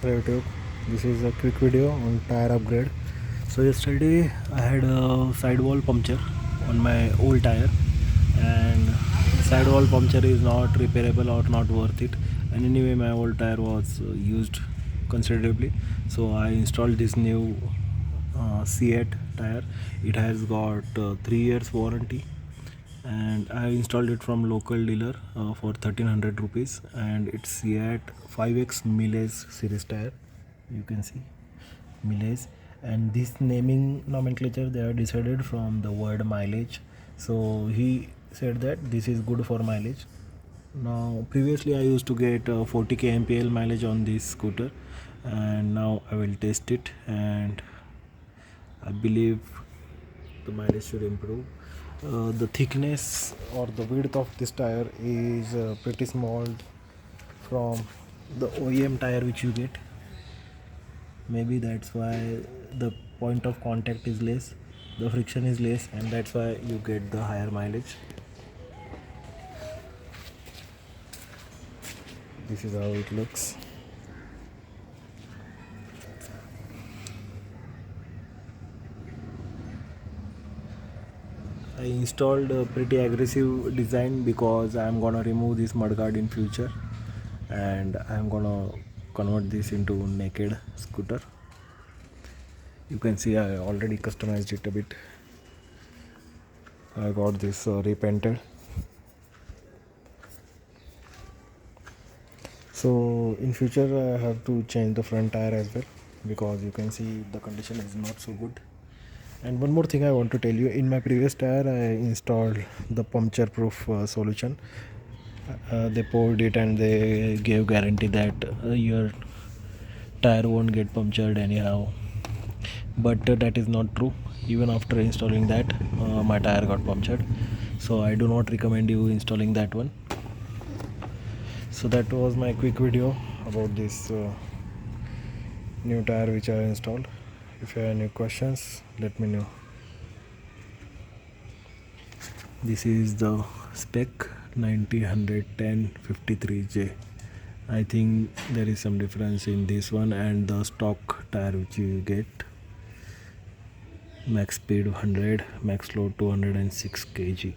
YouTube. This is a quick video on tire upgrade. So yesterday I had a sidewall puncture on my old tire, and sidewall puncture is not repairable or not worth it. And anyway, my old tire was used considerably, so I installed this new CEAT tire. It has got 3 years warranty, and I installed it from local dealer for 1300 rupees, and it's CEAT 5X Milaze series tire. You can see Milaze, and this naming nomenclature they are decided from the word mileage. So he said that this is good for mileage. Now previously I used to get 40 kmpl mileage on this scooter, and now I will test it, and I believe the mileage should improve. The thickness or the width of this tire is pretty small from the OEM tire which you get. Maybe that's why the point of contact is less, the friction is less, and that's why you get the higher mileage. This is how it looks. I installed a pretty aggressive design because I'm gonna remove this mudguard in future, and I'm gonna convert this into naked scooter. You can see I already customized it a bit. I got this repainted. So in future I have to change the front tire as well, because you can see the condition is not so good. And one more thing I want to tell you, in my previous tire I installed the puncture proof solution. They poured it and they gave guarantee that your tire won't get punctured anyhow, but that is not true. Even after installing that, my tire got punctured, so I do not recommend you installing that one. So that was my quick video about this new tire which I installed. If you have any questions, let me know. This is the spec 90 110 53J. I think there is some difference in this one and the stock tire which you get. Max speed 100, max load 206 kg.